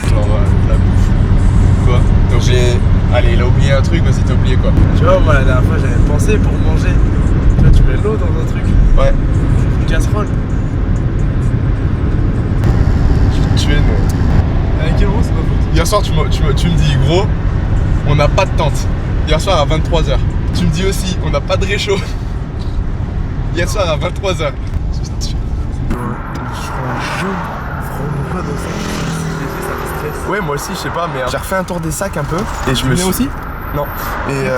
Genre la bouffe. Quoi? Allez, il a oublié un truc, vas-y, t'as oublié quoi? Tu vois, moi la dernière fois j'avais pensé pour manger. Tu vois, tu mets de l'eau dans un truc. Ouais. Une casserole. Tu es non. Avec quel mot c'est pas faute? Hier soir, tu me dis, gros, on n'a pas de tente. Hier soir à 23h. Tu me dis aussi, on n'a pas de réchaud. Hier soir à 23h. Ouais, moi aussi, je sais pas, mais j'ai refait un tour des sacs un peu. Et je me suis aussi? Non. Et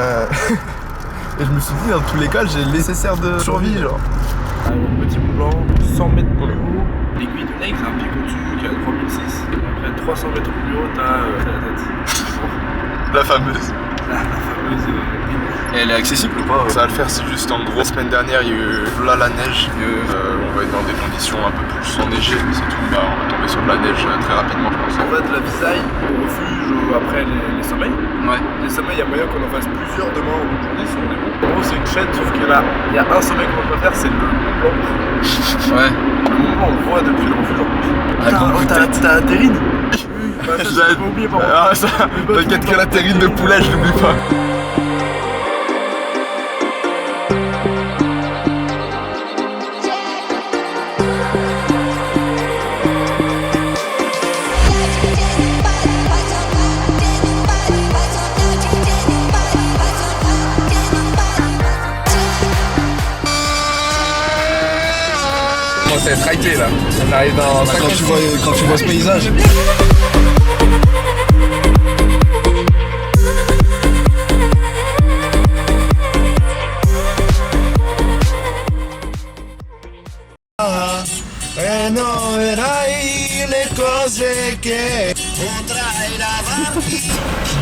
et je me suis dit, dans tous les cas, j'ai le nécessaire de survie, genre. Un petit Mont Blanc, 100 mètres plus haut. L'aiguille de Nègre, un pic au-dessus qui est à 3006. Après 300 mètres plus haut, t'as la tête. La fameuse. La fameuse Et elle est accessible ou pas? Ça va le faire, c'est juste en gros. La semaine dernière, il y a eu là la neige. On va être dans des conditions un peu plus enneigées, c'est tout. Bah, on va tomber sur de la neige très rapidement, je pense. En fait, la visaille, au refuge, après les sommets. Ouais. Les sommets, il y a moyen qu'on en fasse plusieurs demain ou aujourd'hui si on est bon. En gros, c'est une chaîne, sauf que là, il y a un sommet qu'on peut faire, c'est le Mont Blanc. Ouais. Le Mont Blanc, on le voit depuis le refuge en plus. T'as la terrine? Bah, ça, j'ai pas oublié par contre. Ah, ça, t'inquiète que la terrine de poulet, je l'oublie pas. On commence à être hypé là. On arrive dans 50 Quand tu vois ce paysage.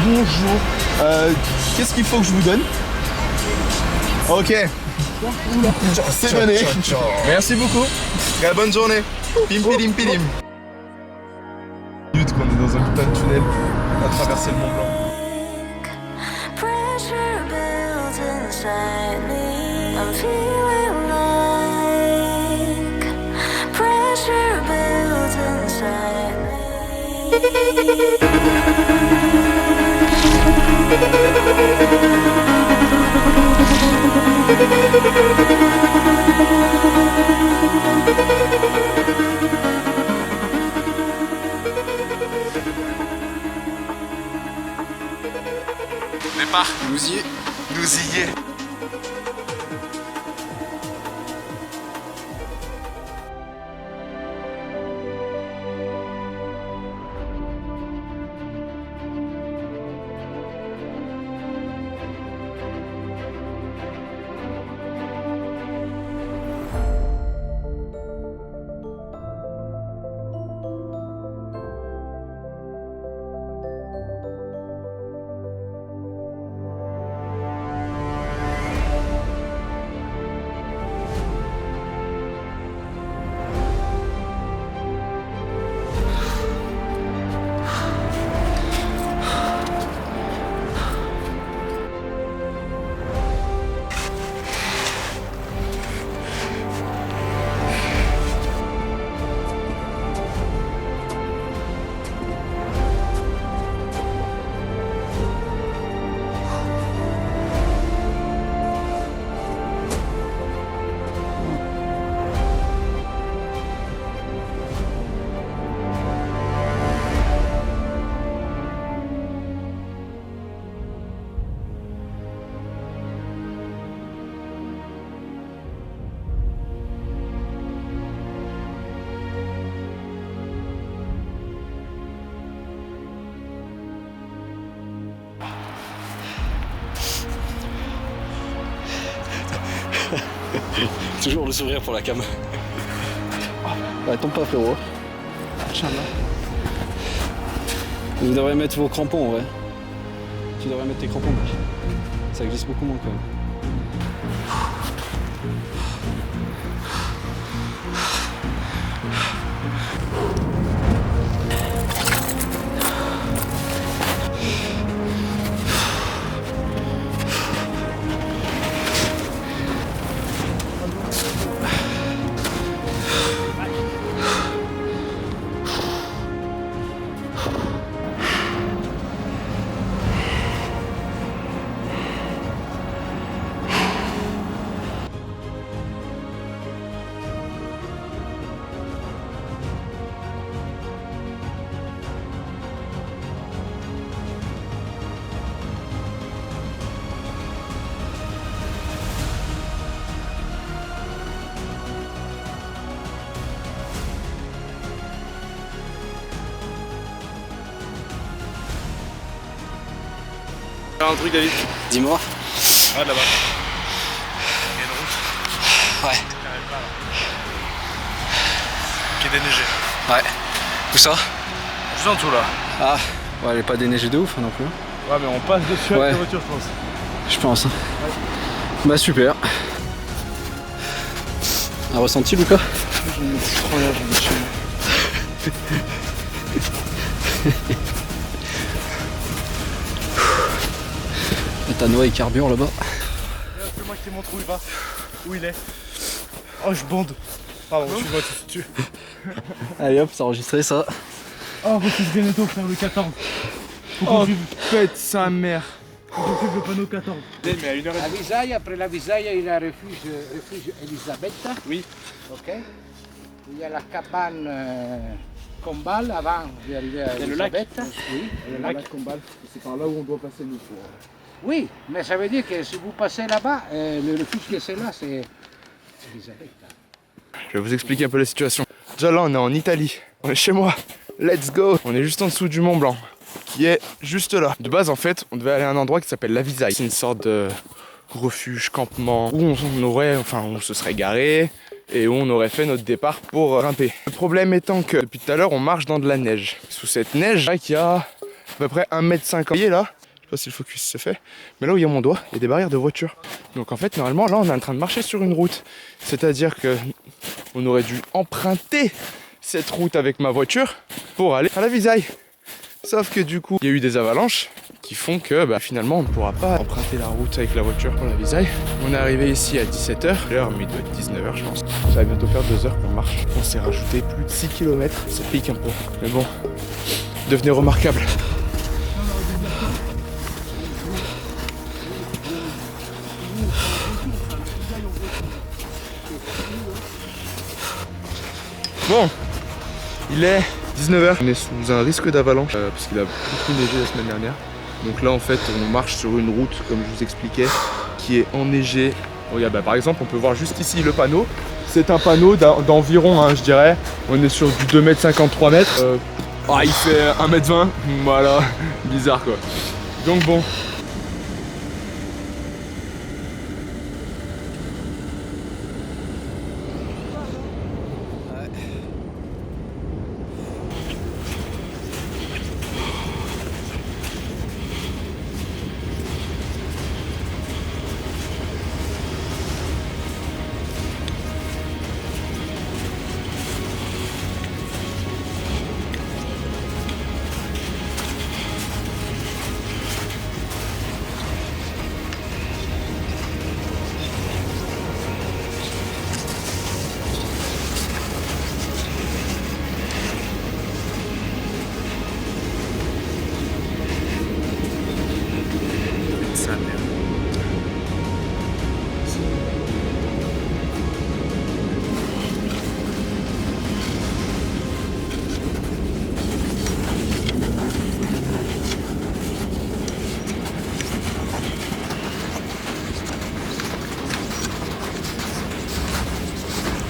Bonjour. Qu'est-ce qu'il faut que je vous donne? Ok. C'est donné. Merci beaucoup. Bonne journée. Pim pilim pilim. Minute qu'on est dans un putain de tunnel à traverser le Mont Blanc. Pressure builds inside me. I'm feeling like pressure builds inside Départ. Nous y est. Toujours le sourire pour la cam. Ouais, tombe pas frérot. Vous devriez mettre vos crampons en vrai. Tu devrais mettre tes crampons mec. Ça glisse beaucoup moins quand même. faire un truc, David. Dis-moi. Regarde là-bas. Il y a une route. Ouais. Qui n'arrête pas là. Qui est déneigée. Ouais. Où ça? Juste en dessous là. Ah, ouais, elle est pas déneigée de ouf non plus. Ouais, mais on passe dessus avec la voiture, je pense. Je pense. Ouais. Bah super. Un ressenti, Lucas? Je me suis trop là, je me suis. T'as Noah et carbure là-bas. C'est moi qui te montre où il va. Où il est. Oh, je bande. Pardon, tu vois, tu. Allez hop, c'est enregistré ça. Oh, faut que je vienne bientôt faire le 14. Faut qu'on suive. Pète sa mère. Faut qu'on suive le panneau 14. Mais à 1h30. La Visaille, après la Visaille, il y a le refuge Elisabetta. Oui. Ok. Il y a la cabane Combal avant d'arriver à le lac. Elisabetta. Oui, Le lac Combal. C'est par là où on doit passer nous pour. Oui, mais ça veut dire que si vous passez là-bas, le refuge que c'est là, c'est Elisabetta. Je vais vous expliquer un peu la situation. Déjà là, on est en Italie. On est chez moi. Let's go. On est juste en dessous du Mont Blanc, qui est juste là. De base, en fait, on devait aller à un endroit qui s'appelle la Visaille. C'est une sorte de refuge, campement, où on se serait garé et où on aurait fait notre départ pour grimper. Le problème étant que depuis tout à l'heure, on marche dans de la neige. Sous cette neige, là, qui a à peu près 1,50 m. Vous voyez là? Je sais pas si le focus se fait, mais là où il y a mon doigt, il y a des barrières de voiture. Donc en fait, normalement, là, on est en train de marcher sur une route. C'est-à-dire que on aurait dû emprunter cette route avec ma voiture pour aller à la Visaille. Sauf que du coup, il y a eu des avalanches qui font que finalement, on ne pourra pas emprunter la route avec la voiture pour la Visaille. On est arrivé ici à 17 h, l'heure, mais il doit être 19 h, je pense. Ça va bientôt faire 2 heures qu'on marche. On s'est rajouté plus de 6 km. Ça pique un peu. Mais bon, devenez remarquable. Bon, il est 19 h. On est sous un risque d'avalanche parce qu'il a beaucoup neigé la semaine dernière. Donc là en fait on marche sur une route comme je vous expliquais qui est enneigée. Regarde, par exemple on peut voir juste ici le panneau. C'est un panneau d'environ je dirais. On est sur du 2,50 m, 3 mètres. Il fait 1,20 m. Voilà, bizarre quoi. Donc bon.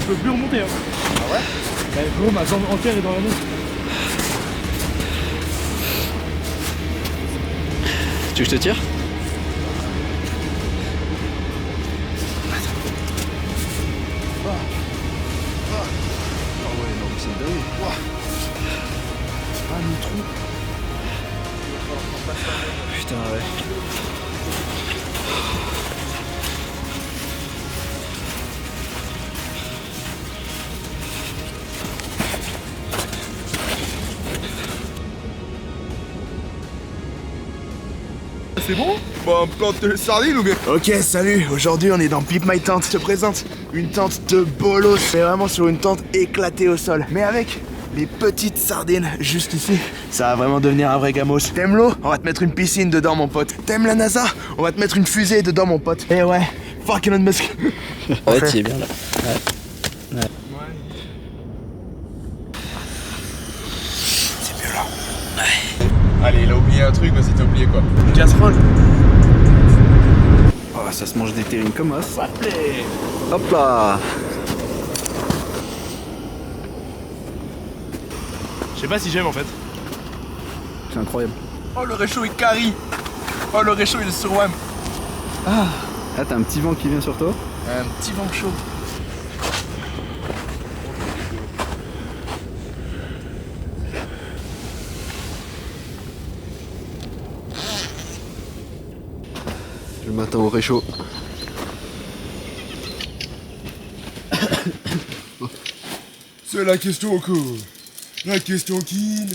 Je peux plus remonter hein. Ah ouais? Bah gros, ma jambe entière est dans la neige. Tu veux que je te tire? Putain ouais. C'est bon? Bon, on plante les sardines ou bien? Ok, salut, aujourd'hui on est dans Pip My Tent. Je te présente une tente de bolos. C'est vraiment sur une tente éclatée au sol. Mais avec les petites sardines juste ici, ça va vraiment devenir un vrai gamos. T'aimes l'eau? On va te mettre une piscine dedans, mon pote. T'aimes la NASA? On va te mettre une fusée dedans, mon pote. Eh ouais, fuck Elon Musk. Ouais, t'y es bien là. Ouais. C'est violent. Ouais. Allez, il a oublié un truc, vas-y, t'as oublié quoi? Une casserole. Oh, ça se mange des terrines comme os. Hop là. Je sais pas si j'aime en fait. C'est incroyable. Oh, le réchaud est carré. Oh, le réchaud, il est sur WAM. Ah, t'as un petit vent qui vient sur toi. Un petit vent chaud. Je m'attends au réchaud. C'est la question que... La question qui...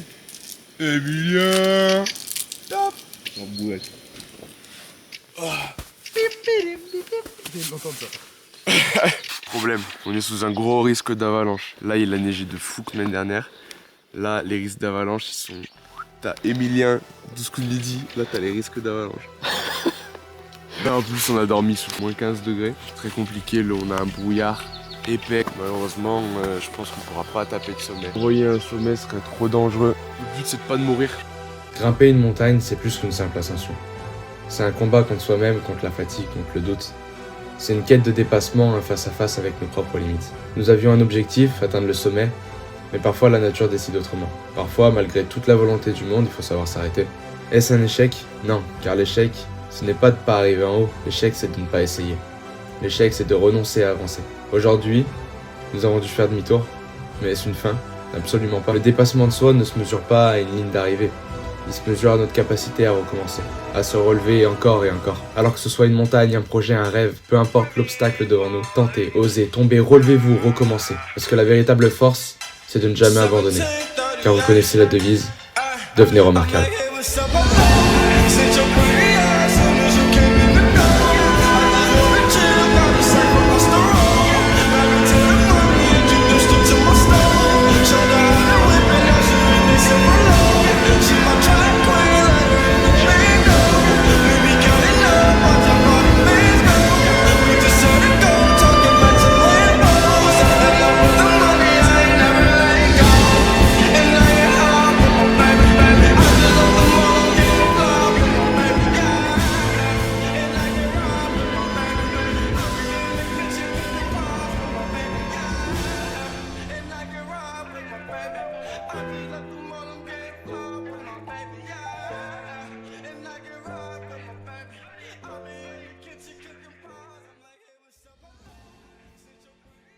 Emilien... Top. Oh, bourrette. Problème, on est sous un gros risque d'avalanche. Là, il a neigé de fou comme l'année dernière. Là, les risques d'avalanche, ils sont... T'as Emilien, tout ce qu'on lui dit. Là, t'as les risques d'avalanche. Là, en plus, on a dormi sous moins 15 degrés. Très compliqué, là, on a un brouillard épais. Malheureusement, je pense qu'on pourra pas taper de sommet. Envoyer un sommet serait trop dangereux. Le but, c'est de pas de mourir. Grimper une montagne, c'est plus qu'une simple ascension. C'est un combat contre soi-même, contre la fatigue, contre le doute. C'est une quête de dépassement, un face-à-face avec nos propres limites. Nous avions un objectif, atteindre le sommet, mais parfois la nature décide autrement. Parfois, malgré toute la volonté du monde, il faut savoir s'arrêter. Est-ce un échec? Non, car l'échec, ce n'est pas de ne pas arriver en haut, l'échec c'est de ne pas essayer. L'échec c'est de renoncer à avancer. Aujourd'hui, nous avons dû faire demi-tour, mais est-ce une fin? Absolument pas. Le dépassement de soi ne se mesure pas à une ligne d'arrivée. Il se mesure à notre capacité à recommencer, à se relever encore et encore. Alors que ce soit une montagne, un projet, un rêve, peu importe l'obstacle devant nous, tentez, osez, tombez, relevez-vous, recommencez. Parce que la véritable force, c'est de ne jamais abandonner. Car vous connaissez la devise, devenez remarquable. I'll be like the modern gay.